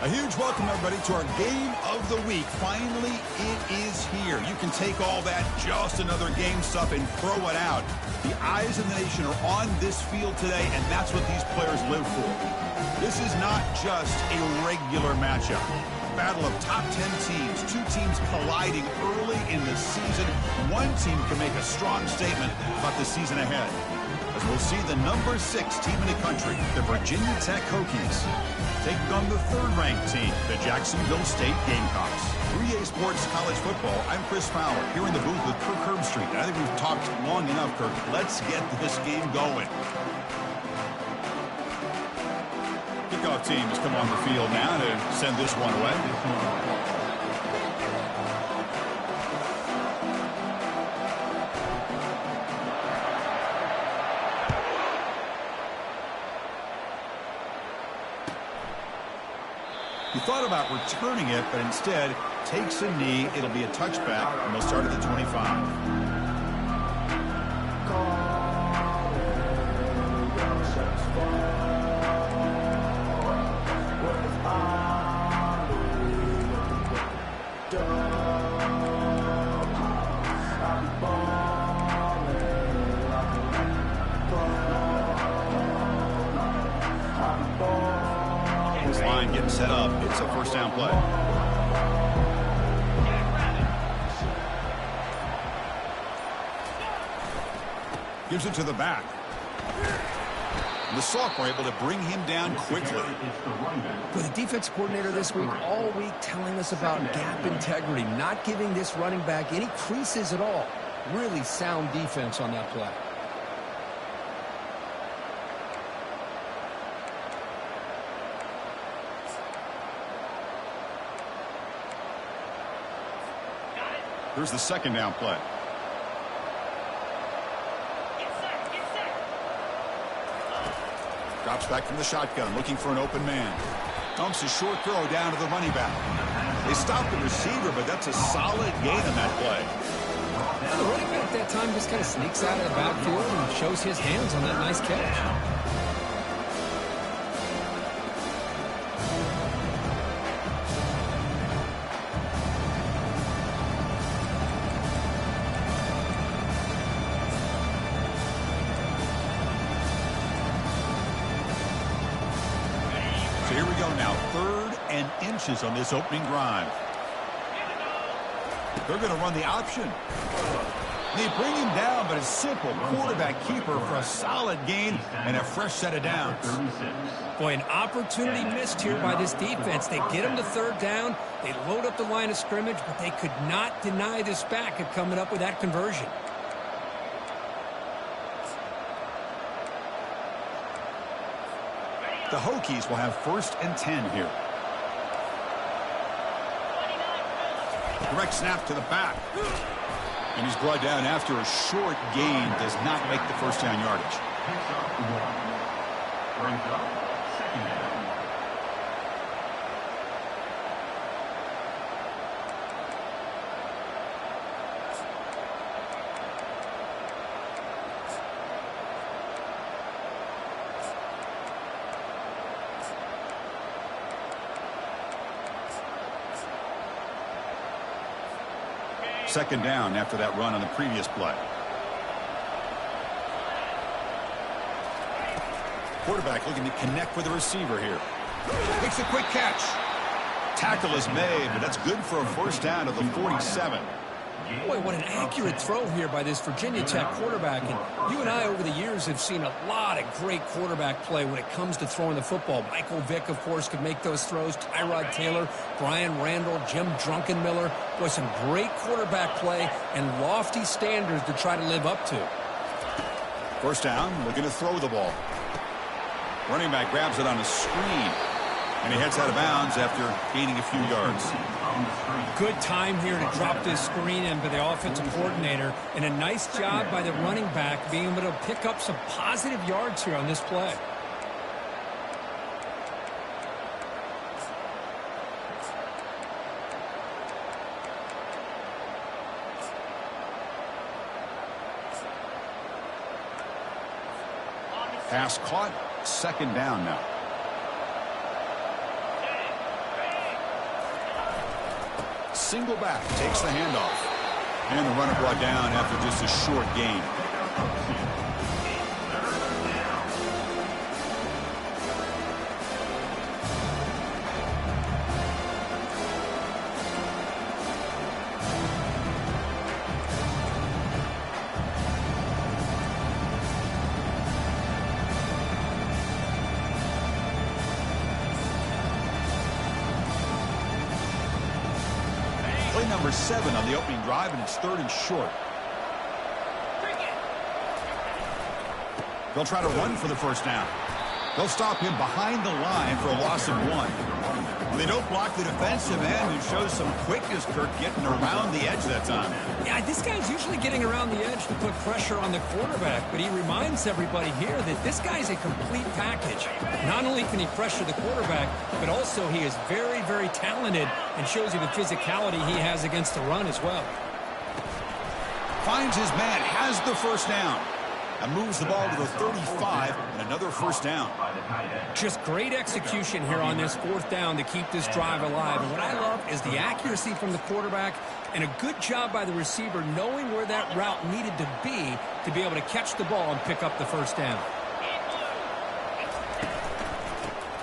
A huge welcome, everybody, to our game of the week. Finally, it is here. You can take all that just another game stuff and throw it out. The eyes of the nation are on this field today, and that's what these players live for. This is not just a regular matchup. Battle of top 10 teams, two teams colliding early in the season. One team can make a strong statement about the season ahead. As we'll see the number 6 team in the country, the Virginia Tech Hokies, taking on the third-ranked team, the Jacksonville State Gamecocks. 3A Sports College Football, I'm Chris Fowler, here in the booth with Kirk Herbstreit. And I think we've talked long enough, Kirk. Let's get this game going. Kickoff team has come on the field now to send this one away. He thought about returning it, but instead takes a knee. It'll be a touchback, and they'll start at the 25. Line getting set up. It's a first down play. Gives it to the back. The sophomore able to bring him down quickly. With the defense coordinator this week, all week telling us about gap integrity, not giving this running back any creases at all. Really sound defense on that play. Here's the second down play. Drops back from the shotgun, looking for an open man. Dumps a short throw down to the running back. They stop the receiver, but that's a solid gain on that play. Yeah, the running back at that time just kind of sneaks out of the backfield and shows his hands on that nice catch. Here we go now, 3rd and inches on this opening drive. They're going to run the option. They bring him down, but a simple quarterback keeper for a solid gain and a fresh set of downs. Boy, an opportunity missed here by this defense. They get him to 3rd down. They load up the line of scrimmage, but they could not deny this back of coming up with that conversion. The Hokies will have 1st and 10 here. Direct snap to the back. And he's brought down after a short gain. Does not make the first down yardage. Second down after that run on the previous play. Quarterback looking to connect with the receiver here. Makes a quick catch. Tackle is made, but that's good for a first down to the 47. Boy, what an accurate throw here by this Virginia Tech quarterback. And you and I over the years have seen a lot of great quarterback play when it comes to throwing the football. Michael Vick, of course, could make those throws. Tyrod Taylor, Brian Randall, Jim Druckenmiller. Boy, some great quarterback play and lofty standards to try to live up to. First down, looking to throw the ball. Running back grabs it on a screen. And he heads out of bounds after gaining a few yards. Good time here to drop this screen in by the offensive coordinator. And a nice job by the running back being able to pick up some positive yards here on this play. Pass caught, second down now. single back, takes the handoff. And the runner brought down after just a short gain. Play number 7 on the opening drive, and it's 3rd and short. They'll try to run for the first down. They'll stop him behind the line for a loss of 1. They don't block the defensive end, who shows some quickness, Kirk, getting around the edge that time. Yeah, this guy's usually getting around the edge to put pressure on the quarterback, but he reminds everybody here that this guy's a complete package. Not only can he pressure the quarterback, but also he is very, very talented and shows you the physicality he has against the run as well. Finds his man, has the first down. And moves the ball to the 35, and another first down. Just great execution here on this 4th down to keep this drive alive. And what I love is the accuracy from the quarterback and a good job by the receiver knowing where that route needed to be able to catch the ball and pick up the first down.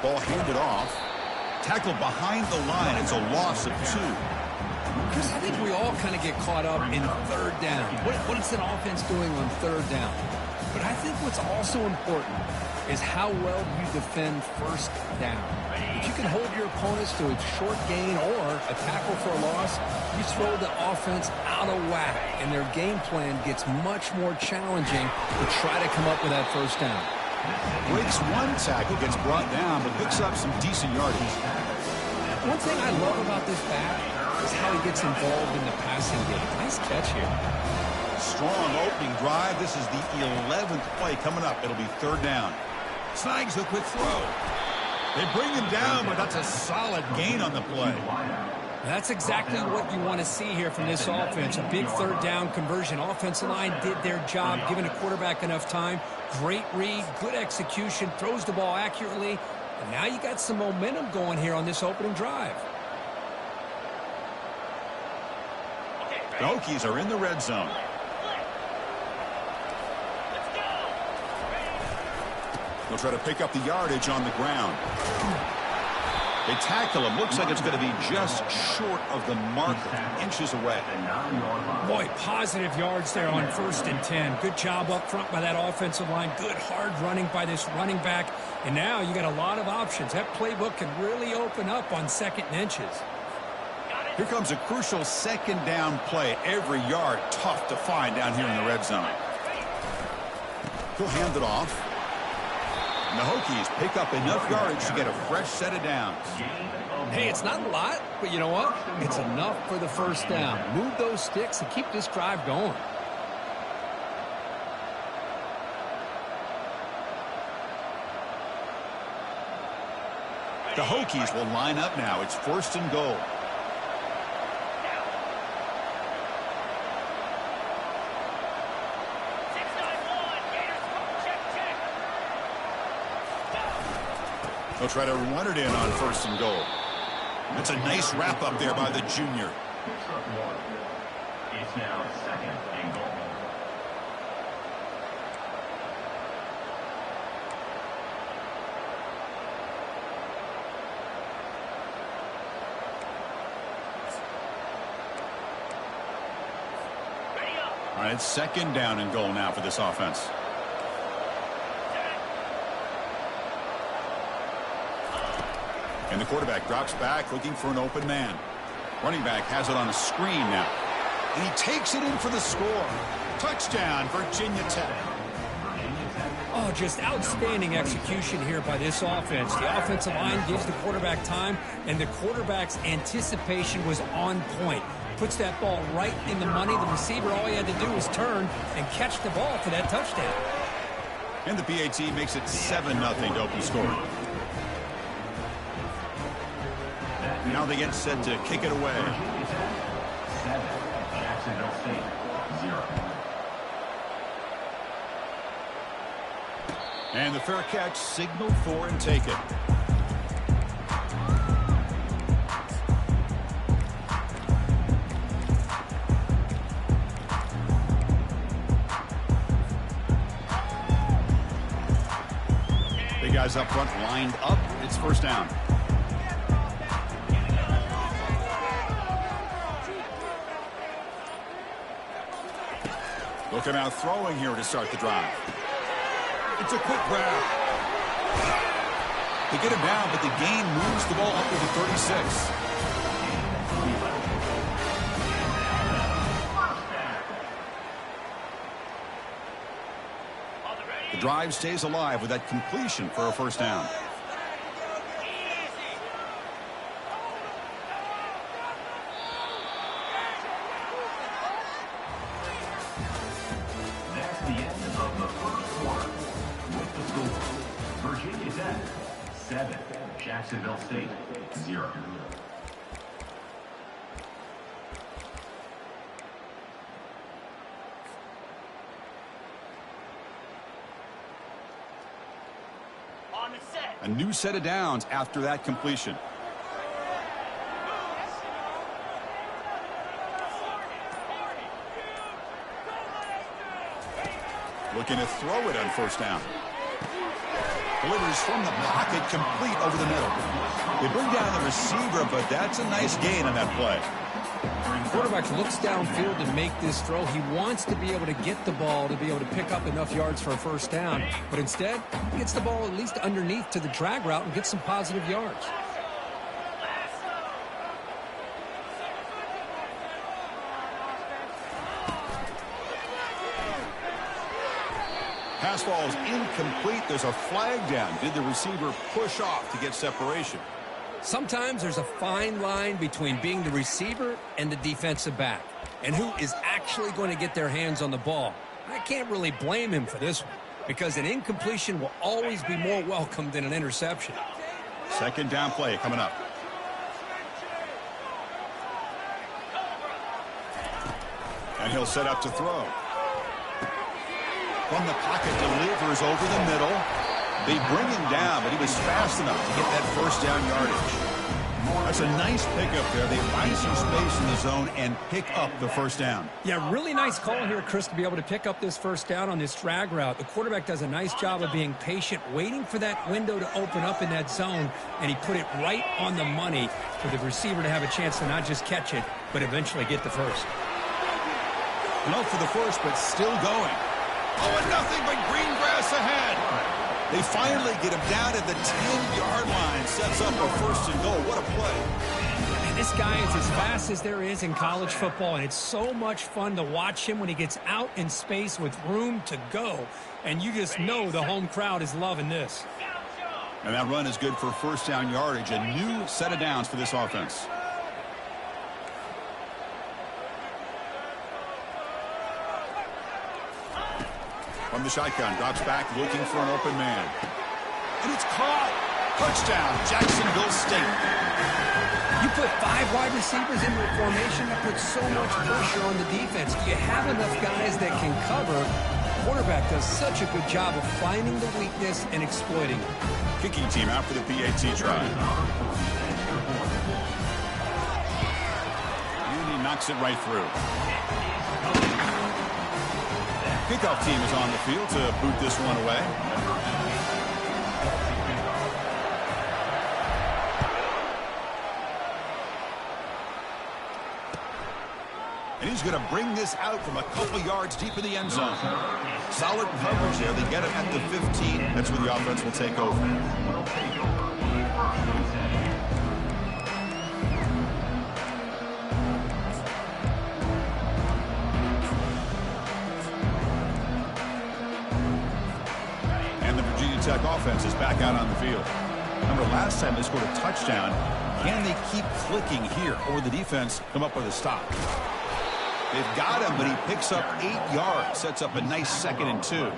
Ball handed off. Tackled behind the line. It's a loss of 2. Because I think we all kind of get caught up in 3rd down. What is an offense doing on 3rd down? But I think what's also important is how well you defend 1st down. If you can hold your opponents to a short gain or a tackle for a loss, you throw the offense out of whack, and their game plan gets much more challenging to try to come up with that first down. Breaks 1 tackle, gets brought down, but picks up some decent yardage. One thing I love about this back is how he gets involved in the passing game. Nice catch here. Strong opening drive. This is the 11th play coming up. It'll be 3rd down. Snags the quick throw. They bring him down, but that's a solid gain on the play. That's exactly what you want to see here from this offense. A big 3rd down conversion. Offensive line did their job, giving a quarterback enough time. Great read, good execution, throws the ball accurately. And now you got some momentum going here on this opening drive. The Hokies are in the red zone. They'll try to pick up the yardage on the ground. They tackle him. Looks like it's going to be just short of the marker, inches away. Boy, positive yards there on 1st and 10. Good job up front by that offensive line. Good hard running by this running back. And now you got a lot of options. That playbook can really open up on 2nd and inches. Here comes a crucial 2nd down play. Every yard tough to find down here in the red zone. He'll hand it off. And the Hokies pick up enough yardage to get a fresh set of downs. Hey, it's not a lot, but you know what? It's enough for the first down. Move those sticks and keep this drive going. The Hokies will line up now. It's 1st and goal. They'll try to run it in on 1st and goal. That's a nice wrap up there by the junior. It's now 2nd and goal. All right, it's 2nd down and goal now for this offense. And the quarterback drops back looking for an open man. Running back has it on a screen now. And he takes it in for the score. Touchdown, Virginia Tech. Oh, just outstanding execution here by this offense. The offensive line gives the quarterback time, and the quarterback's anticipation was on point. Puts that ball right in the money. The receiver, all he had to do was turn and catch the ball for that touchdown. And the PAT makes it 7-0 to open scoring. Now they get set to kick it away. 7, Jacksonville State, 0. And the fair catch signaled for and taken. up front lined up. It's first down. Looking out throwing here to start the drive. It's a quick grab. They get him down, but the gain moves the ball up to the 36. The drive stays alive with that completion for a first down. That's the end of the first quarter. With the score, Virginia Tech 7, Jacksonville State 0. A new set of downs after that completion. Looking to throw it on first down. Delivers from the pocket, complete over the middle. They bring down the receiver, but that's a nice gain on that play. The quarterback looks downfield to make this throw. He wants to be able to get the ball to be able to pick up enough yards for a first down. But instead, he gets the ball at least underneath to the drag route and gets some positive yards. Pass ball is incomplete. There's a flag down. Did the receiver push off to get separation? Sometimes there's a fine line between being the receiver and the defensive back, and who is actually going to get their hands on the ball. I can't really blame him for this one, because an incompletion will always be more welcome than an interception. Second down play coming up. And he'll set up to throw. From the pocket, delivers over the middle. They bring him down, but he was fast enough to get that first down yardage. That's a nice pickup there. They find some space in the zone and pick up the first down. Yeah, really nice call here, Chris, to be able to pick up this first down on this drag route. The quarterback does a nice job of being patient, waiting for that window to open up in that zone, and he put it right on the money for the receiver to have a chance to not just catch it, but eventually get the first. Low for the first, but still going. Oh, and nothing but green grass ahead. They finally get him down at the 10-yard line. Sets up a first and goal. What a play. And this guy is as fast as there is in college football, and it's so much fun to watch him when he gets out in space with room to go. And you just know the home crowd is loving this. And that run is good for first down yardage. A new set of downs for this offense. From the shotgun, drops back, looking for an open man. And it's caught. Touchdown, Jacksonville State. You put 5 wide receivers into a formation that puts so much pressure on the defense. Do you have enough guys that can cover? The quarterback does such a good job of finding the weakness and exploiting it. Kicking team out for the PAT try. And he knocks it right through. Kickoff team is on the field to boot this one away. And he's going to bring this out from a couple yards deep in the end zone. Solid coverage there. They get it at the 15. That's where the offense will take over. Tech offense is back out on the field. Remember, last time they scored a touchdown. Can they keep clicking here, or the defense come up with a stop? They've got him, but he picks up 8 yards, sets up a nice 2nd and 2.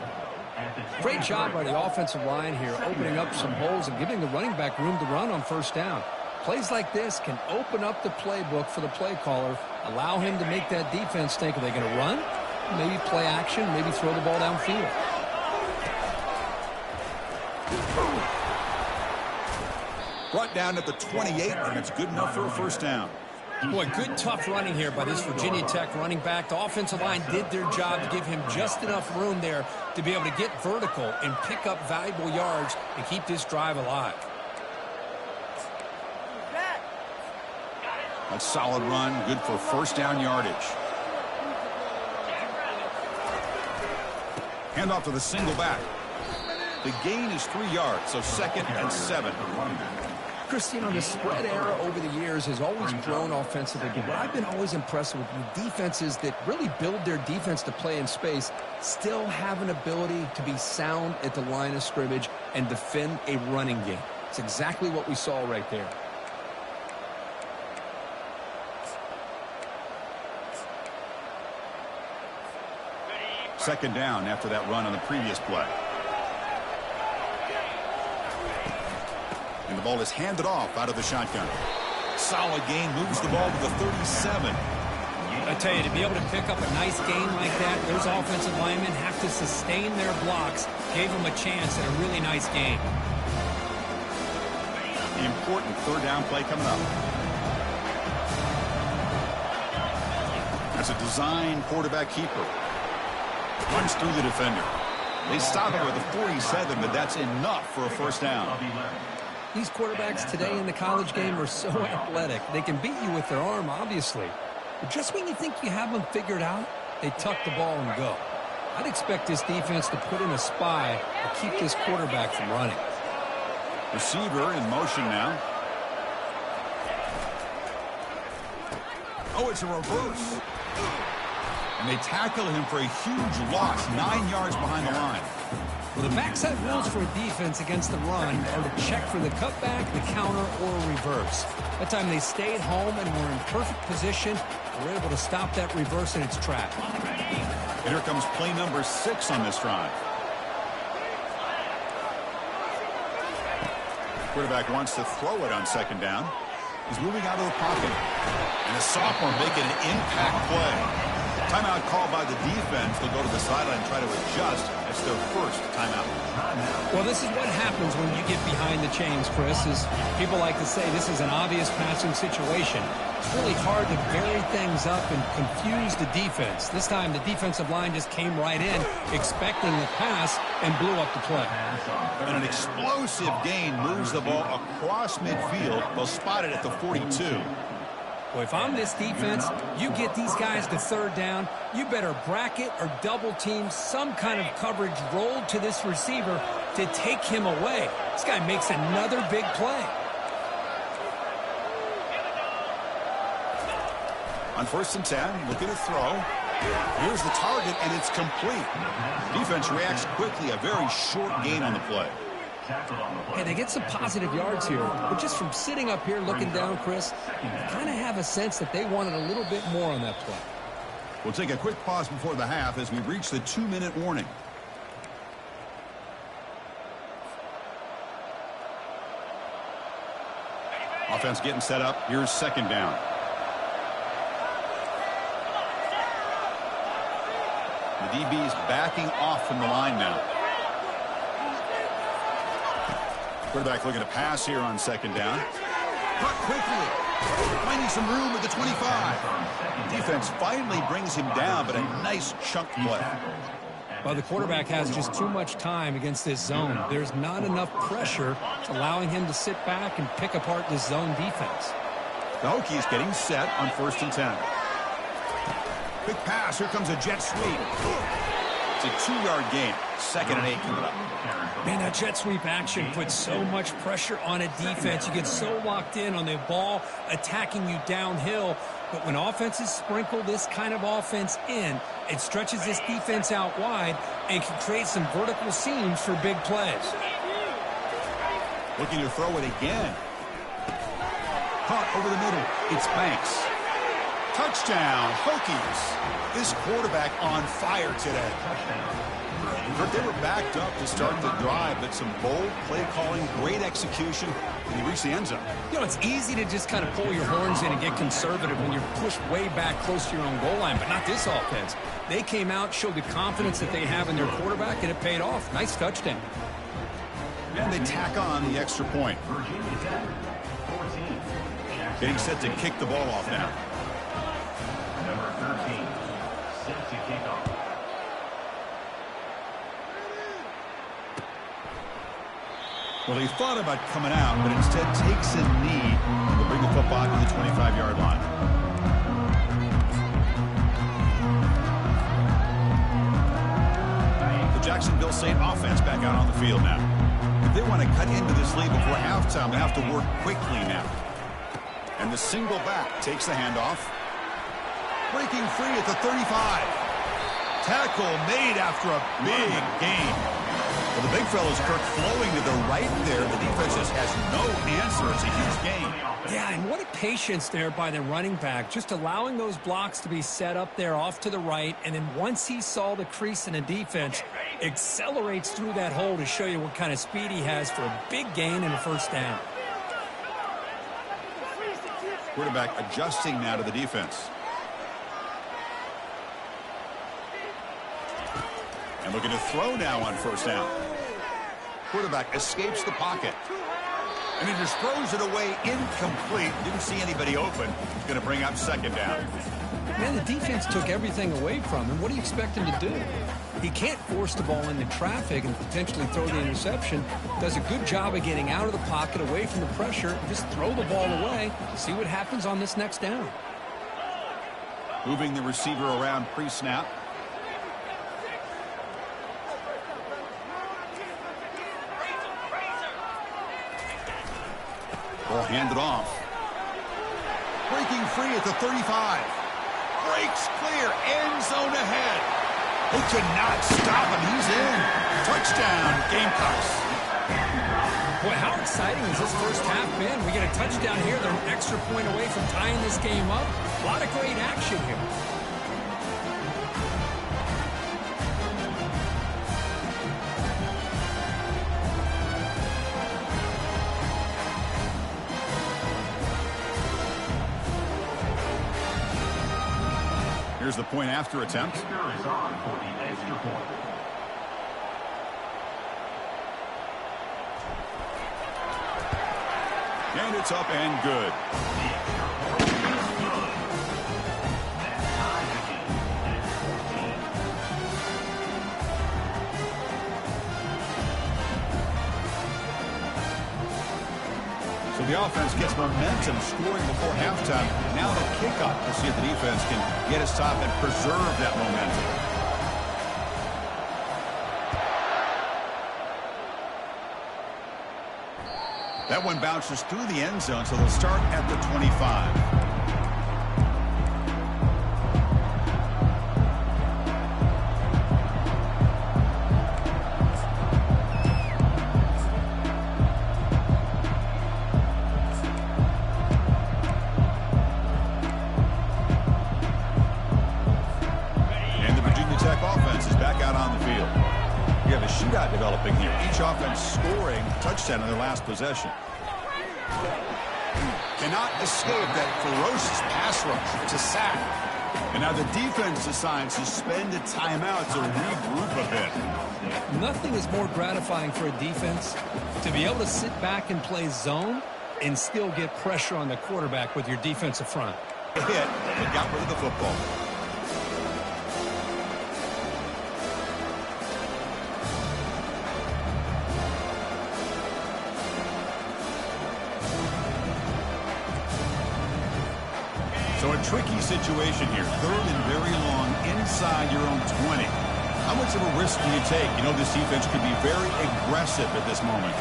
Great job by the offensive line here, opening up some holes and giving the running back room to run on first down. Plays like this can open up the playbook for the play caller, allow him to make that defense think, are they going to run? Maybe play action, maybe throw the ball downfield. Brought down at the 28, and it's good enough for a first down. Boy, good tough running here by this Virginia Tech running back. The offensive line did their job to give him just enough room there to be able to get vertical and pick up valuable yards and keep this drive alive. A solid run, good for first down yardage. Hand off to the single back. The gain is 3 yards, so 2nd and 7. Christine, the spread era over the years has always grown offensively, but I've been always impressed with defenses that really build their defense to play in space, still have an ability to be sound at the line of scrimmage and defend a running game. It's exactly what we saw right there. Second down after that run on the previous play. And the ball is handed off out of the shotgun. Solid gain, moves the ball to the 37. I tell you, to be able to pick up a nice gain like that, those offensive linemen have to sustain their blocks. Gave them a chance at a really nice gain. The important third down play coming up. That's a design quarterback keeper. Runs through the defender. They stop it with a 47, but that's enough for a first down. These quarterbacks today in the college game are so athletic. They can beat you with their arm, obviously. But just when you think you have them figured out, they tuck the ball and go. I'd expect this defense to put in a spy to keep this quarterback from running. Receiver in motion now. Oh, it's a reverse. And they tackle him for a huge loss, 9 yards behind the line. Well, the backside rules for a defense against the run are to check for the cutback, the counter, or a reverse. That time they stayed home and were in perfect position. They were able to stop that reverse in its track. And here comes play number 6 on this drive. Quarterback wants to throw it on second down. He's moving out of the pocket. And the sophomore making an impact play. Timeout called by the defense. They'll go to the sideline and try to adjust. It's their first timeout. Well, this is what happens when you get behind the chains, Chris. As people like to say, this is an obvious passing situation. It's really hard to vary things up and confuse the defense. This time, the defensive line just came right in, expecting the pass, and blew up the play. And an explosive gain moves the ball across midfield. They'll spot it at the 42. Well, if I'm this defense, you get these guys to third down, you better bracket or double team some kind of coverage rolled to this receiver to take him away. This guy makes another big play. On 1st and 10, looking to throw. Here's the target, and it's complete. Defense reacts quickly, a very short gain on the play. Hey, they get some positive yards here, but just from sitting up here looking down, Chris, you kind of have a sense that they wanted a little bit more on that play. We'll take a quick pause before the half as we reach the 2-minute warning. Offense getting set up. Here's second down. The DB is backing off from the line now. Quarterback looking to pass here on second down. Cut quickly. Finding some room at the 25. Defense finally brings him down, but a nice chunk play. Well, the quarterback has just too much time against this zone. There's not enough pressure allowing him to sit back and pick apart this zone defense. The Hokies getting set on 1st and 10. Quick pass. Here comes a jet sweep. It's a 2-yard gain. 2nd and 8 coming up. Man, that jet sweep action puts so much pressure on a defense. You get so locked in on the ball attacking you downhill. But when offenses sprinkle this kind of offense in, it stretches this defense out wide and can create some vertical seams for big plays. Looking to throw it again. Caught over the middle. It's Banks. Touchdown, Hokies. This quarterback on fire today. But they were backed up to start the drive, but some bold play calling, great execution, and they reached the end zone. You know, it's easy to just kind of pull your horns in and get conservative when you're pushed way back close to your own goal line, but not this offense. They came out, showed the confidence that they have in their quarterback, and it paid off. Nice touchdown. And they tack on the extra point. Getting set to kick the ball off now. Number 13, set to kick off. Well, he thought about coming out, but instead takes a knee to bring the football to the 25-yard line. The Jacksonville State offense back out on the field now. If they want to cut into this lead before halftime, they have to work quickly now. And the single back takes the handoff. Breaking free at the 35. Tackle made after a big gain. Well, the big fella's Kirk flowing to the right there. The defense just has no answer. It's a huge gain. Yeah, and what a patience there by the running back. Just allowing those blocks to be set up there off to the right. And then once he saw the crease in the defense, accelerates through that hole to show you what kind of speed he has for a big gain and a first down. Quarterback adjusting now to the defense. And looking to throw now on first down. Quarterback escapes the pocket. And he just throws it away incomplete. Didn't see anybody open. He's going to bring up second down. Man, the defense took everything away from him. What do you expect him to do? He can't force the ball into traffic and potentially throw the interception. Does a good job of getting out of the pocket, away from the pressure. Just throw the ball away. See what happens on this next down. Moving the receiver around pre-snap. Ball handed off. Breaking free at the 35. Breaks clear. End zone ahead. Who cannot stop him? He's in. Touchdown, Gamecocks. Boy, how exciting has this first half been? We get a touchdown here. They're an extra point away from tying this game up. A lot of great action here. Here's the point after attempt. Kicker is on for the extra point. And it's up and good. The extra point is good. That ties the game at 14. So the offense gets momentum, scoring before halftime. Now the kickoff to see if the defense can get a stop and preserve that momentum. That one bounces through the end zone, so they'll start at the 25. Shootout developing here. Each offense scoring a touchdown in their last possession. Cannot escape that ferocious pass rush. It's a sack. And now the defense decides to spend a timeout to regroup a bit. Nothing is more gratifying for a defense to be able to sit back and play zone and still get pressure on the quarterback with your defensive front. Hit, but got rid of the football. So a tricky situation here. Third and very long inside your own 20. How much of a risk do you take? You know, this defense could be very aggressive at this moment.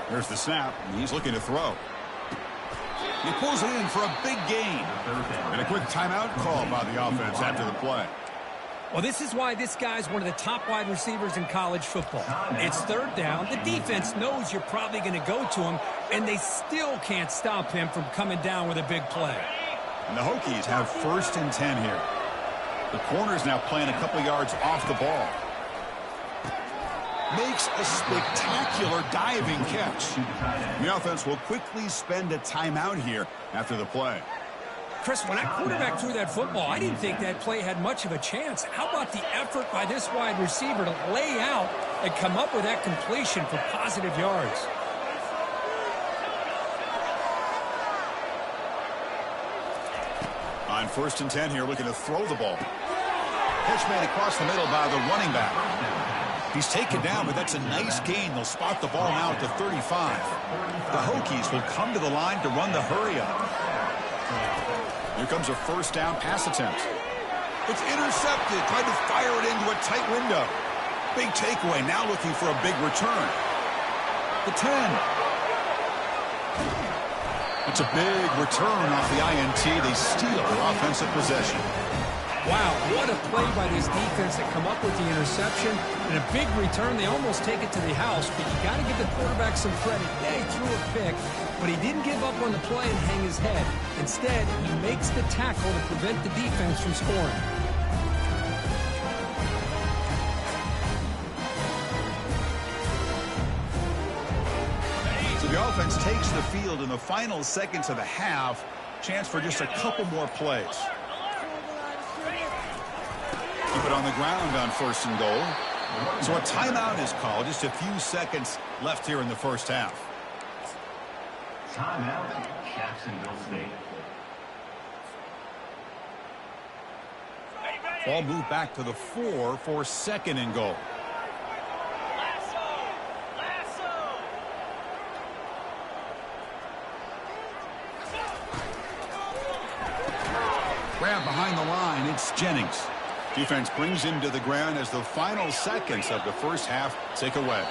There's the snap, and he's looking to throw. He pulls it in for a big gain. And a quick timeout call by the offense after the play. Well, this is why this guy's one of the top wide receivers in college football. It's third down. The defense knows you're probably going to go to him, and they still can't stop him from coming down with a big play. And the Hokies have first and 10 here. The corner's now playing a couple yards off the ball. Makes a spectacular diving catch. The offense will quickly spend a timeout here after the play. Chris, when that quarterback threw that football, I didn't think that play had much of a chance. How about the effort by this wide receiver to lay out and come up with that completion for positive yards? On 1st and 10 here, looking to throw the ball. Pitch made across the middle by the running back. He's taken down, but that's a nice gain. They'll spot the ball now at the 35. The Hokies will come to the line to run the hurry up. Here comes a 1st down pass attempt. It's intercepted. Tried to fire it into a tight window. Big takeaway. Now looking for a big return. The 10. It's a big return off the INT. They steal their offensive possession. Wow, what a play by this defense to come up with the interception and a big return. They almost take it to the house, but you got to give the quarterback some credit. Yeah, he threw a pick, but he didn't give up on the play and hang his head. Instead, he makes the tackle to prevent the defense from scoring. So the offense takes the field in the final seconds of the half. Chance for just a couple more plays. Keep it on the ground on 1st and goal. So a timeout is called. Just a few seconds left here in the 1st half. Timeout, Jacksonville State. Ball moved back to the 4 for 2nd and goal. Grab behind the line. It's Jennings. Defense brings him to the ground as the final seconds of the 1st half tick away.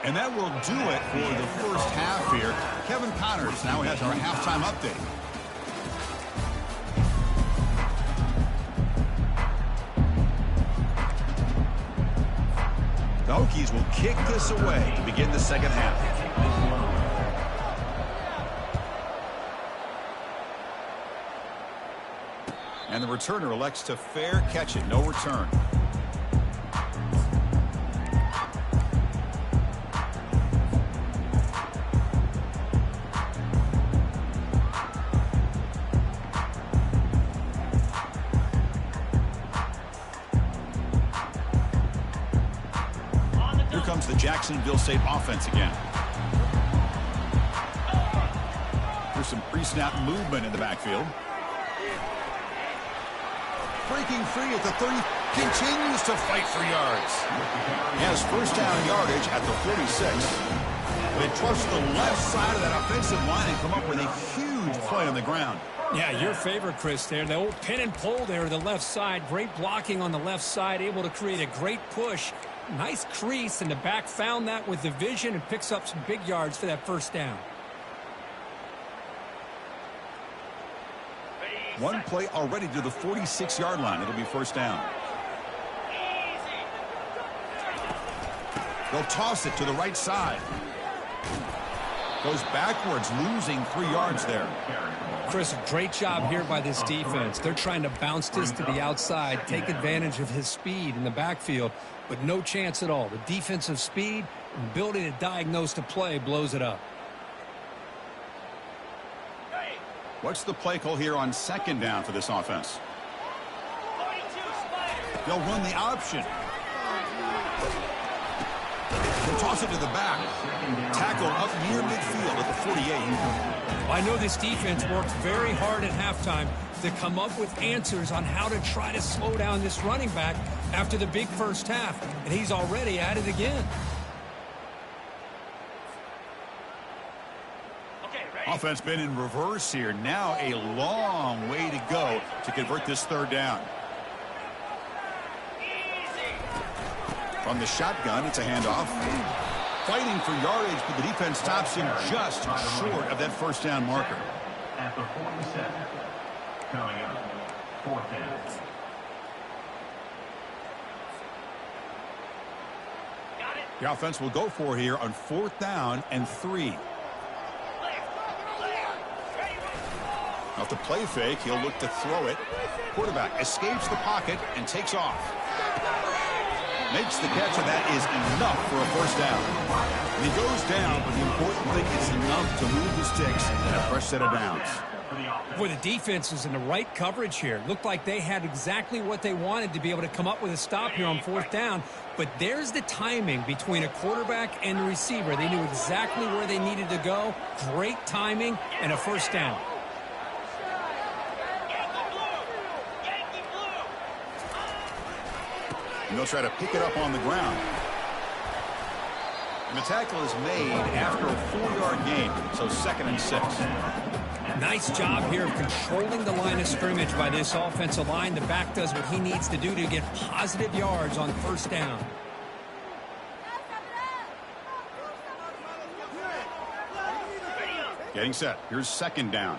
And that will do it for the 1st half here. Kevin Connors now has our halftime update. The Hokies will kick this away to begin the 2nd half. And the returner elects to fair catch it. No return. Here comes the Jacksonville State offense again. There's some pre-snap movement in the backfield. Breaking free at the 30, continues to fight for yards. He has 1st down yardage at the 46. They trust the left side of that offensive line and come up with a huge play on the ground. Yeah, your favorite, Chris, there. The old pin and pull there, the left side. Great blocking on the left side, able to create a great push. Nice crease, and the back found that with the vision and picks up some big yards for that 1st down. One play already to the 46-yard line. It'll be 1st down. They'll toss it to the right side. Goes backwards, losing 3 yards there. Chris, a great job here by this defense. They're trying to bounce this to the outside, take advantage of his speed in the backfield, but no chance at all. The defensive speed and ability to diagnose the play blows it up. What's the play call here on 2nd down for this offense? They'll run the option. They'll toss it to the back. Tackle up near midfield at the 48. I know this defense worked very hard at halftime to come up with answers on how to try to slow down this running back after the big 1st half, and he's already at it again. Offense been in reverse here. Now a long way to go to convert this 3rd down. From the shotgun, it's a handoff. Fighting for yardage, but the defense stops him just short of that 1st down marker. At the 47. Coming up, 4th down. The offense will go for here on 4th down and 3. Off the play fake, he'll look to throw it. Quarterback escapes the pocket and takes off. Makes the catch, and that is enough for a 1st down. And he goes down, but the important thing is enough to move the sticks and a fresh set of downs. Boy, the defense is in the right coverage here. Looked like they had exactly what they wanted to be able to come up with a stop here on 4th down. But there's the timing between a quarterback and the receiver. They knew exactly where they needed to go. Great timing and a 1st down. And they'll try to pick it up on the ground. And the tackle is made after a 4-yard gain, so 2nd and 6. Nice job here of controlling the line of scrimmage by this offensive line. The back does what he needs to do to get positive yards on 1st down. Getting set. Here's 2nd down.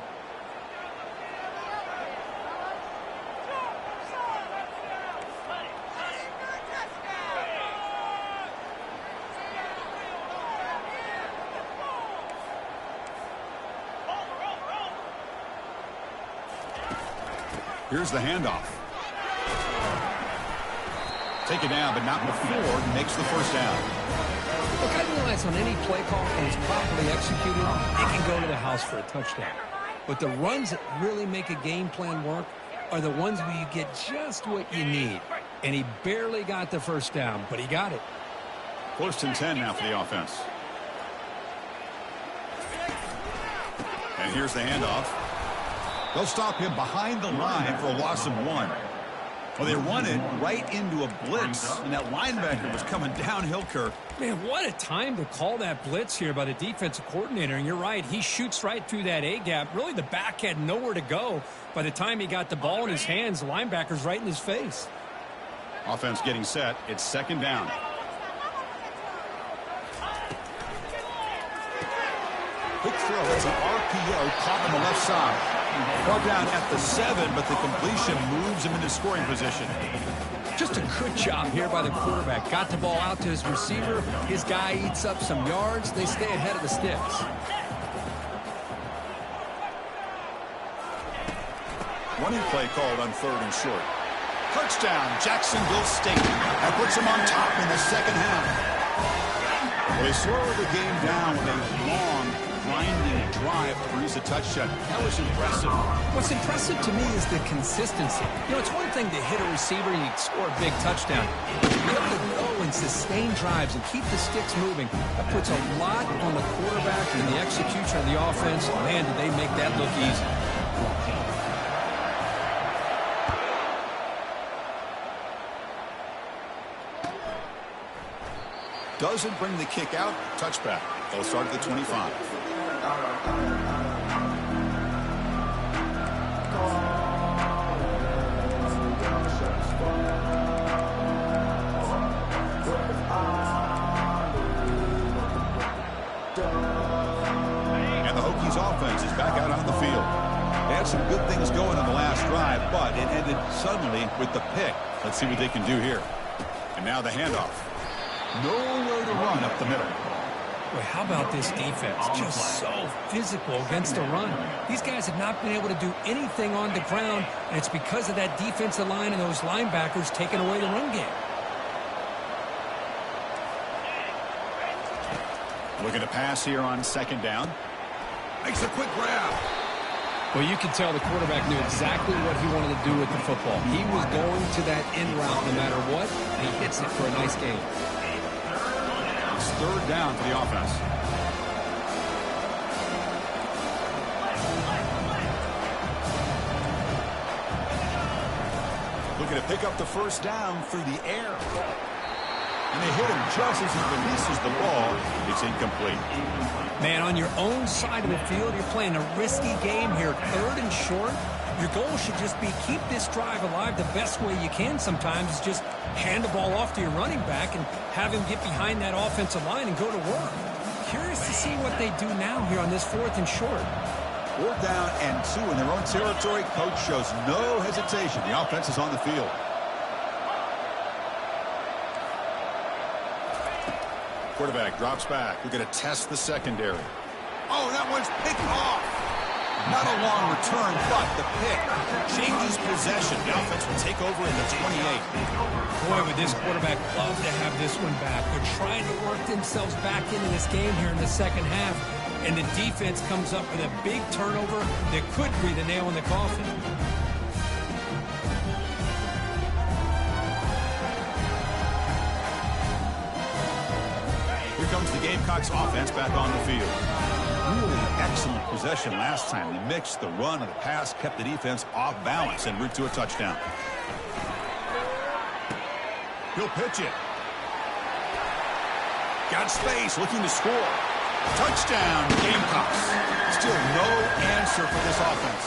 Here's the handoff. Take it down, but not before he makes the 1st down. Look, I realize on any play call, when it's properly executed, it can go to the house for a touchdown. But the runs that really make a game plan work are the ones where you get just what you need. And he barely got the 1st down, but he got it. 1st and 10 now for the offense. And here's the handoff. They'll stop him behind the line for a loss of 1. Well, they run it right into a blitz, and that linebacker was coming downhill, Kirk. Man, what a time to call that blitz here by the defensive coordinator. And you're right, he shoots right through that A-gap. Really, the back had nowhere to go. By the time he got the ball in his hands, the linebacker's right in his face. Offense getting set. It's 2nd down. Quick throw. It's an RPO caught on the left side. Brought down at the 7, but the completion moves him into scoring position. Just a good job here by the quarterback. Got the ball out to his receiver. His guy eats up some yards. They stay ahead of the sticks. Running play called on 3rd and short. Touchdown, Jacksonville State. That puts them on top in the 2nd half. Well, they slowed the game down with a long, grinding drive to produce a touchdown. That was impressive. What's impressive to me is the consistency. You know, it's one thing to hit a receiver and you score a big touchdown. But to be able to go and sustain drives and keep the sticks moving, that puts a lot on the quarterback and the execution of the offense. Man, did they make that look easy. Doesn't bring the kick out. Touchback. They'll start at the 25. And the Hokies offense is back out on the field. They had some good things going on the last drive, but it ended suddenly with the pick. Let's see what they can do here. And now the handoff. Nowhere to run up the middle. Boy, how about this defense? Just so physical against the run. These guys have not been able to do anything on the ground, and it's because of that defensive line and those linebackers taking away the run game. Looking to pass here on 2nd down. Makes a quick grab. Well, you can tell the quarterback knew exactly what he wanted to do with the football. He was going to that end route no matter what, and he hits it for a nice gain. It's 3rd down for the offense. Looking to pick up the 1st down through the air. And they hit him just as he releases the ball. It's incomplete. Man, on your own side of the field, you're playing a risky game here. 3rd and short. Your goal should just be keep this drive alive the best way you can sometimes is just hand the ball off to your running back and have him get behind that offensive line and go to work. Curious to see what they do now here on this 4th and short. 4th down and 2 in their own territory. Coach shows no hesitation. The offense is on the field. Quarterback drops back. We're going to test the secondary. Oh, that one's picked off. Not a long return, but the pick changes possession. The offense will take over in the 28. Boy, would this quarterback love to have this one back. They're trying to work themselves back into this game here in the 2nd half. And the defense comes up with a big turnover that could be the nail in the coffin. Here comes the Gamecocks offense back on the field. Really excellent possession last time. They mixed the run and the pass, kept the defense off balance en route to a touchdown. He'll pitch it. Got space, looking to score. Touchdown, Gamecocks. Still no answer for this offense.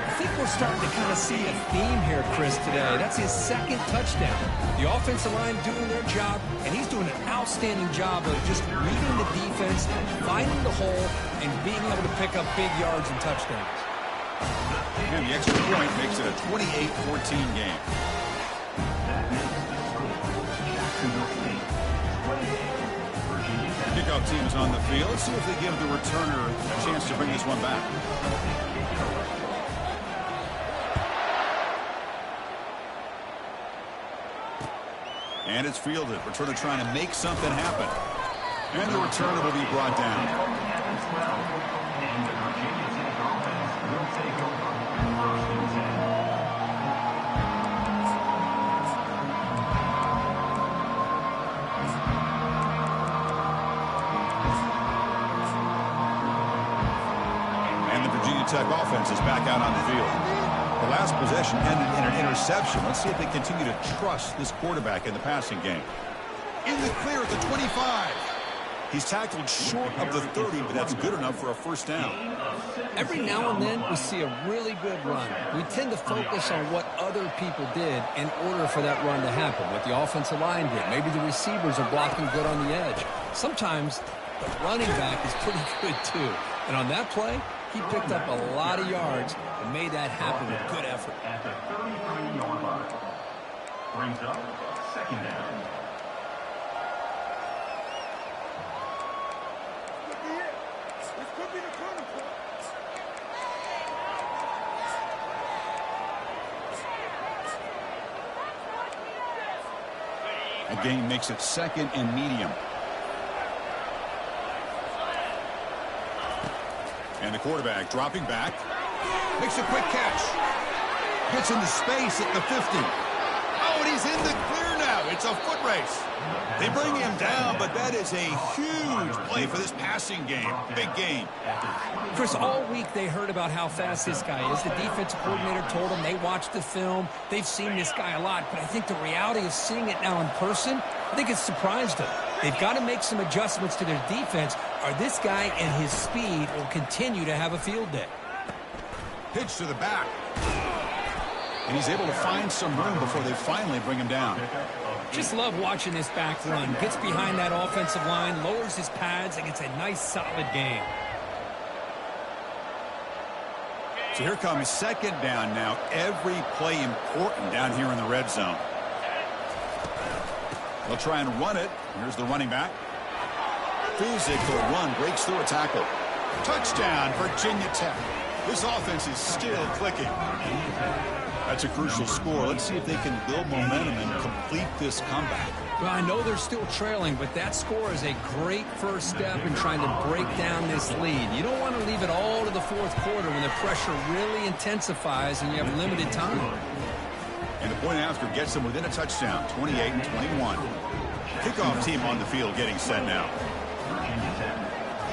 I think we're starting to kind of see a theme here, Chris, today. That's his second touchdown. The offensive line doing their job, and he's doing an outstanding job of just reading the defense, finding the hole, and being able to pick up big yards and touchdowns. And the extra point makes it a 28-14 game. Kickoff team is on the field. Let's see if they give the returner a chance to bring this one back. And it's fielded. Returner trying to make something happen. And the returner will be brought down. Tech offense is back out on the field. The last possession ended in an interception. Let's see if they continue to trust this quarterback in the passing game. In the clear at the 25. He's tackled short of the 30, but that's good enough for a first down. Every now and then we see a really good run. We tend to focus on what other people did in order for that run to happen, what the offensive line did. Maybe the receivers are blocking good on the edge. Sometimes the running back is pretty good too. And on that play, he picked up a lot of yards and made that happen with good effort. At the 33-yard line. Brings up second down. A gain makes it second and medium. And the quarterback dropping back. Makes a quick catch. Gets into space at the 50. Oh, and he's in the clear now. It's a foot race. They bring him down, but that is a huge play for this passing game. Big gain. Chris, all week they heard about how fast this guy is. The defensive coordinator told them they watched the film. They've seen this guy a lot, but I think the reality of seeing it now in person, I think it's surprised them. They've got to make some adjustments to their defense, or this guy and his speed will continue to have a field day. Pitch to the back. And he's able to find some room before they finally bring him down. Just love watching this back run. Gets behind that offensive line, lowers his pads, and gets a nice, solid gain. So here comes second down now. Every play important down here in the red zone. They'll try and run it. Here's the running back. Physical run, breaks through a tackle. Touchdown, Virginia Tech. This offense is still clicking. That's a crucial score. Let's see if they can build momentum and complete this comeback. Well, I know they're still trailing, but that score is a great first step in trying to break down this lead. You don't want to leave it all to the fourth quarter when the pressure really intensifies and you have limited time. And the point after gets them within a touchdown, 28-21. Kickoff team on the field getting set now. Virginia Tech,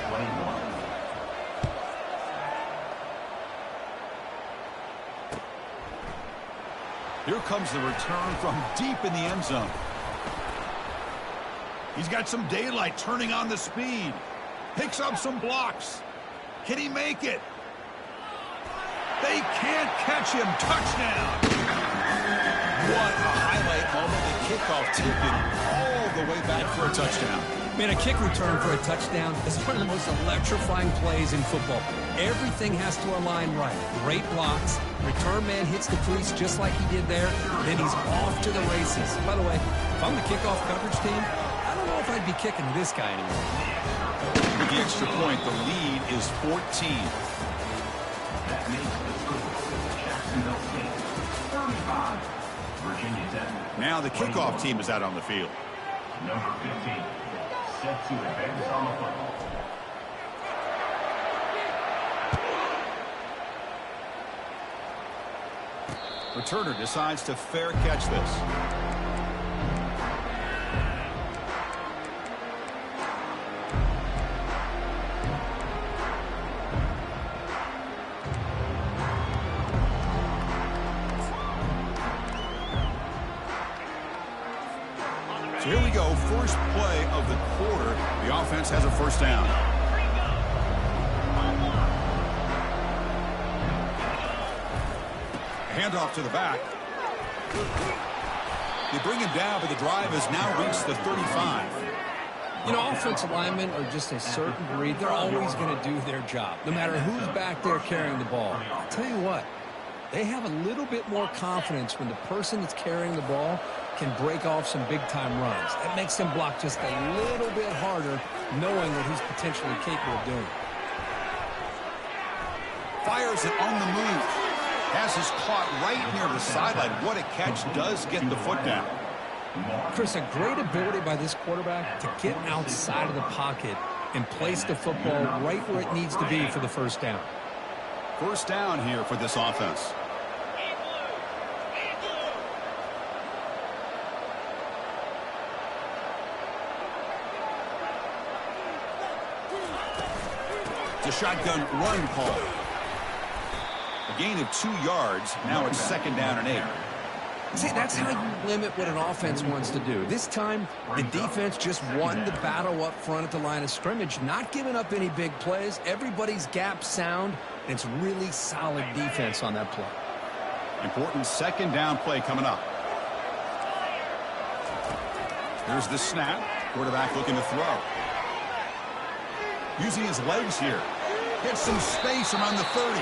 21. Here comes the return from deep in the end zone. He's got some daylight, turning on the speed. Picks up some blocks. Can he make it? They can't catch him. Touchdown. What a highlight moment. The kickoff tipping all the way back for a touchdown. Man, a kick return for a touchdown is one of the most electrifying plays in football. Everything has to align right. Great blocks. Return man hits the crease just like he did there. Then he's off to the races. By the way, if I'm the kickoff coverage team, I don't know if I'd be kicking to this guy anymore. With the extra point, the lead is 14. That makes the score. Jacksonville State, 35. Virginia Tech. Now the kickoff team is out on the field. Number 15. Set to advance on the football. Returner decides to fair catch this. first play of the quarter. The offense has a first down. Handoff to the back. They bring him down, but the drive has now reached the 35. You know, offensive linemen are just a certain breed. They're always going to do their job, no matter who's back there carrying the ball. I'll tell you what, they have a little bit more confidence when the person that's carrying the ball can break off some big-time runs. That makes them block just a little bit harder, knowing what he's potentially capable of doing. Fires it on the move. Has his caught right near the sideline. What a catch. Does get the foot down. Chris, a great ability by this quarterback to get outside of the pocket and place the football right where it needs to be for the first down. First down here for this offense. It's a shotgun run call. A gain of 2 yards. Now it's second down and 8. See, that's how you limit what an offense wants to do. This time, the defense just won the battle up front at the line of scrimmage, not giving up any big plays. Everybody's gap sound, and it's really solid defense on that play. Important second down play coming up. Here's the snap. Quarterback looking to throw. Using his legs here. Gets some space around the 30.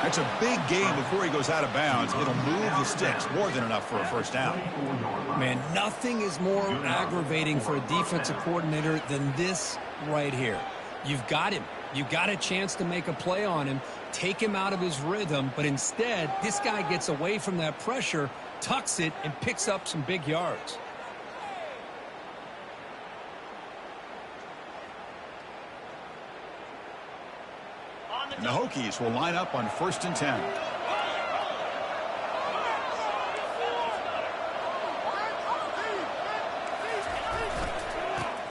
That's a big gain before he goes out of bounds. It'll move the sticks. More than enough for a first down. Man, nothing is more aggravating for a defensive coordinator than this right here. You've got him. You've got a chance to make a play on him, take him out of his rhythm, but instead, this guy gets away from that pressure, tucks it, and picks up some big yards. And the Hokies will line up on 1st and 10.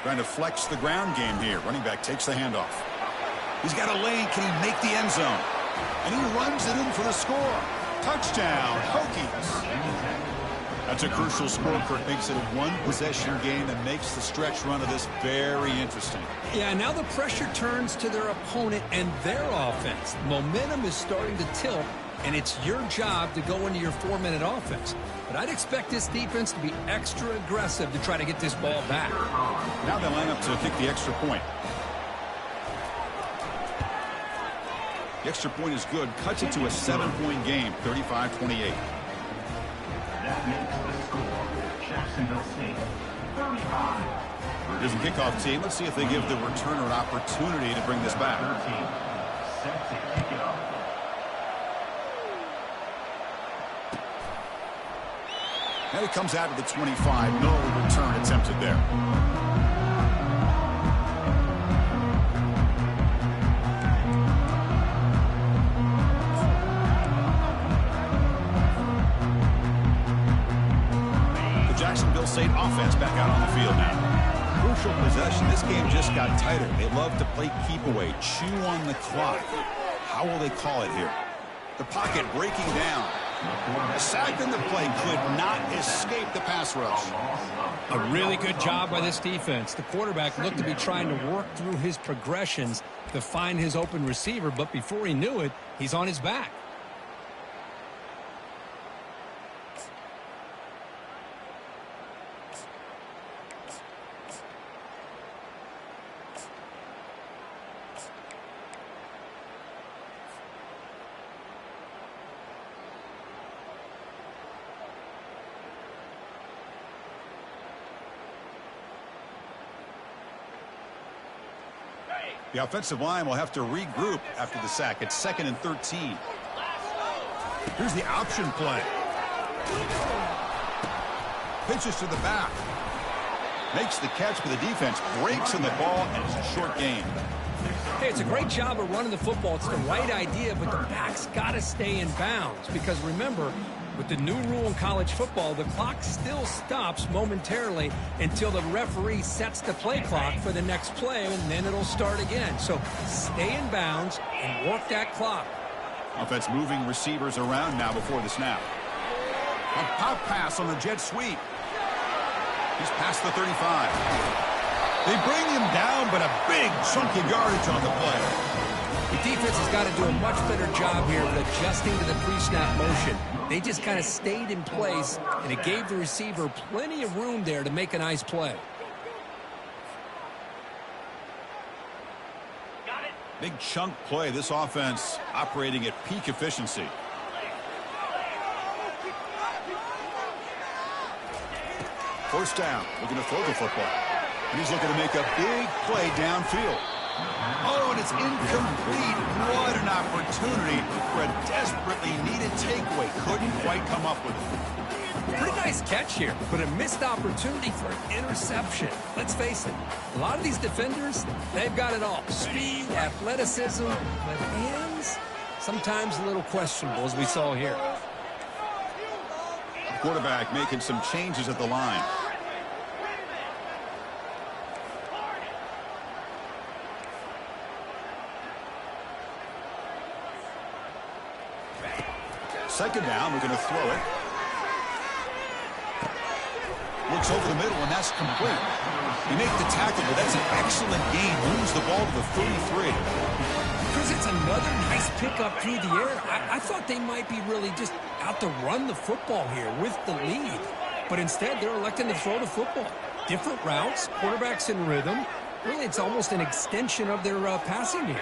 Trying to flex the ground game here. Running back takes the handoff. He's got a lane. Can he make the end zone? And he runs it in for the score. Touchdown, Hokies. That's a crucial score. Kurt makes it a one-possession game and makes the stretch run of this very interesting. Yeah, now the pressure turns to their opponent and their offense. Momentum is starting to tilt, and it's your job to go into your 4-minute offense. But I'd expect this defense to be extra aggressive to try to get this ball back. Now they line up to kick the extra point. The extra point is good. Cuts it to a 7-point game, 35-28. That makes the score. Jacksonville State, 35. Here's the kickoff team. Let's see if they give the returner an opportunity to bring this back. 13. Set to kick it off. And it comes out of the 25. No return attempted there. Jacksonville State offense back out on the field now. Crucial possession. This game just got tighter. They love to play keep away, chew on the clock. How will they call it here? The pocket breaking down. A sack in the play could not escape the pass rush. A really good job by this defense. The quarterback looked to be trying to work through his progressions to find his open receiver, but before he knew it, he's on his back. The offensive line will have to regroup after the sack. It's 2nd and 13. Here's the option play. Pitches to the back. Makes the catch, but the defense breaks in the ball, and it's a short gain. Hey, it's a great job of running the football. It's the right idea, but the back's got to stay in bounds. Because remember, with the new rule in college football, the clock still stops momentarily until the referee sets the play clock for the next play, and then it'll start again. So stay in bounds and work that clock. Offense moving receivers around now before the snap. A pop pass on the jet sweep. He's past the 35. They bring him down, but a big chunk of yardage on the play. The defense has got to do a much better job here of adjusting to the pre-snap motion. They just kind of stayed in place, and it gave the receiver plenty of room there to make a nice play. Big chunk play. This offense operating at peak efficiency. First down. Looking to throw the football. And he's looking to make a big play downfield. Oh, and it's incomplete. What an opportunity for a desperately needed takeaway. Couldn't quite come up with it. Pretty nice catch here, but a missed opportunity for an interception. Let's face it, a lot of these defenders, they've got it all. Speed, athleticism, but hands, sometimes a little questionable, as we saw here. Quarterback making some changes at the line. Second down, we're going to throw it. Looks over the middle, and that's complete. You make the tackle, but that's an excellent gain. Moves the ball to the 33. Chris, it's another nice pickup through the air. I thought they might be really just out to run the football here with the lead. But instead, they're electing to throw the football. Different routes, quarterbacks in rhythm. Really, it's almost an extension of their passing game.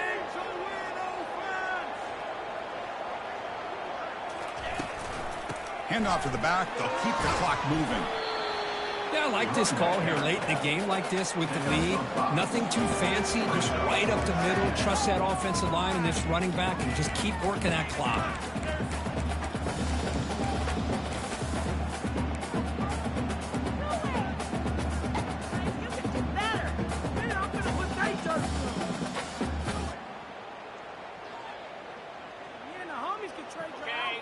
Handoff to the back. They'll keep the clock moving. Yeah, I like this call here late in the game like this with the lead. Nothing too fancy, just right up the middle. Trust that offensive line and this running back and just keep working that clock.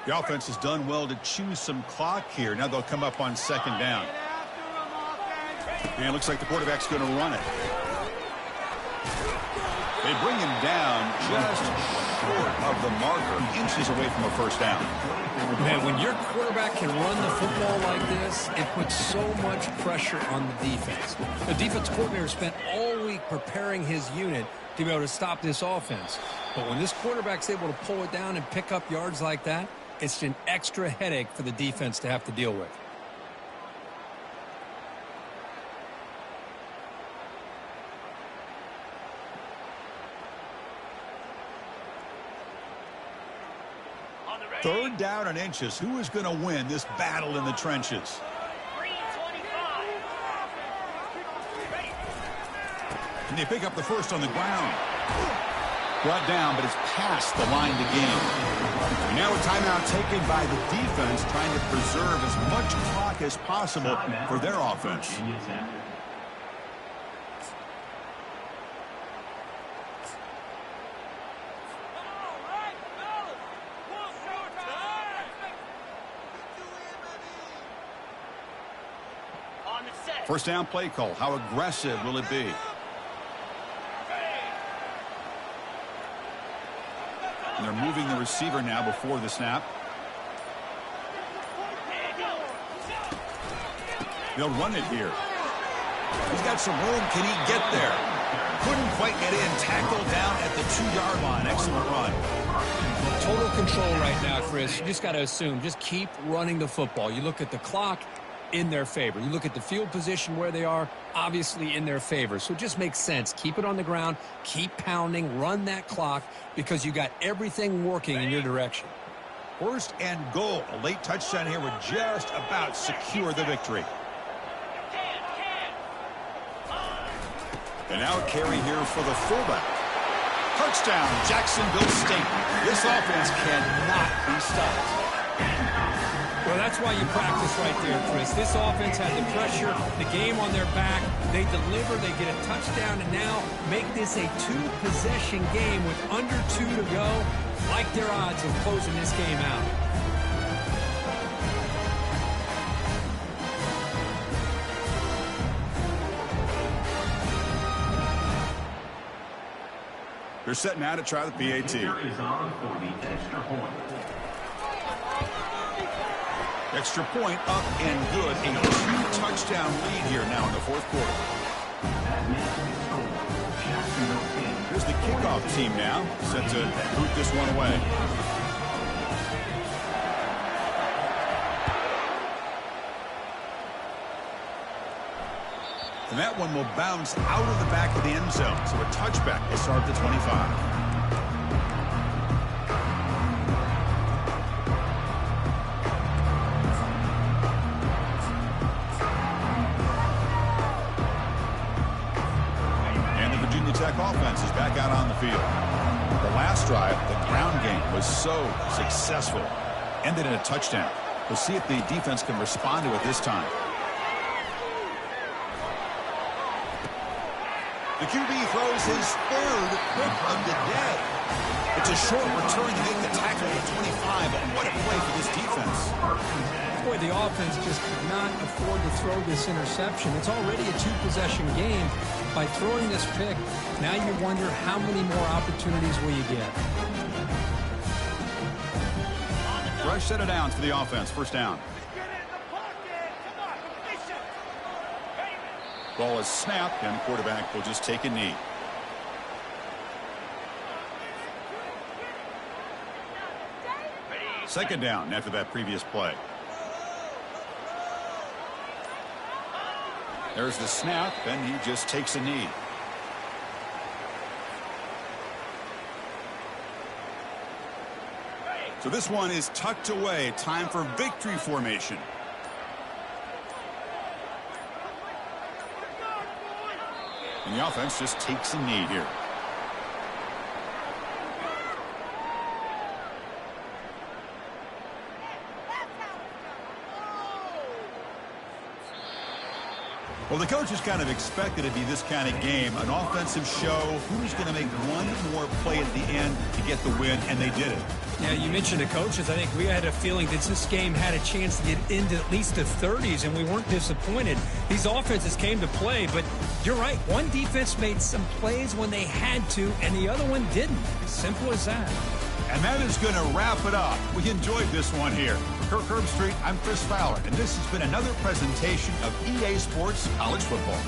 The offense has done well to choose some clock here. Now they'll come up on second down. And it looks like the quarterback's going to run it. They bring him down just short of the marker, inches away from a first down. Man, when your quarterback can run the football like this, it puts so much pressure on the defense. The defense coordinator spent all week preparing his unit to be able to stop this offense. But when this quarterback's able to pull it down and pick up yards like that, it's an extra headache for the defense to have to deal with. Third down and inches. Who is going to win this battle in the trenches? And they pick up the first on the ground. Brought down, but it's past the line to gain. Now a timeout taken by the defense, trying to preserve as much clock as possible for their offense. First down play call. How aggressive will it be? And they're moving the receiver now before the snap. They'll run it here. He's got some room. Can he get there? Couldn't quite get in. Tackled down at the 2-yard line. Excellent run. Total control right now, Chris. You just got to assume. Just keep running the football. You look at the clock, in their favor. You look at the field position where they are, obviously in their favor. So it just makes sense. Keep it on the ground, keep pounding, run that clock, because you got everything working in your direction. First and goal. A late touchdown here would just about secure the victory. And now a carry here for the fullback. Touchdown, Jacksonville State. This offense cannot be stopped. Well, that's why you practice right there, Chris. This offense had the pressure, the game on their back. They deliver, they get a touchdown, and now make this a 2-possession game with under 2 to go. Like their odds of closing this game out. They're set now to try the PAT. Extra point up and good. A 2-touchdown lead here now in the fourth quarter. Here's the kickoff team now, set to boot this one away. And that one will bounce out of the back of the end zone. So a touchback. They start at the 25. Offense is back out on the field. The last drive, the ground game was so successful. Ended in a touchdown. We'll see if the defense can respond to it this time. The QB throws his third pick of the day. It's a short return to make the tackle at 25. What a play for this defense. Boy, the offense just could not afford to throw this interception. It's already a 2-possession game. By throwing this pick, now you wonder how many more opportunities will you get. Fresh set of downs for the offense. First down. Ball is snapped, and the quarterback will just take a knee. Second down after that previous play. There's the snap, and he just takes a knee. So this one is tucked away. Time for victory formation. And the offense just takes a knee here. Well, the coaches kind of expected it to be this kind of game, an offensive show. Who's going to make one more play at the end to get the win, and they did it. Yeah, you mentioned the coaches. I think we had a feeling that this game had a chance to get into at least the 30s, and we weren't disappointed. These offenses came to play, but you're right. One defense made some plays when they had to, and the other one didn't. As simple as that. And that is going to wrap it up. We enjoyed this one here. For Kirk Herbstreit, I'm Chris Fowler, and this has been another presentation of EA Sports College Football.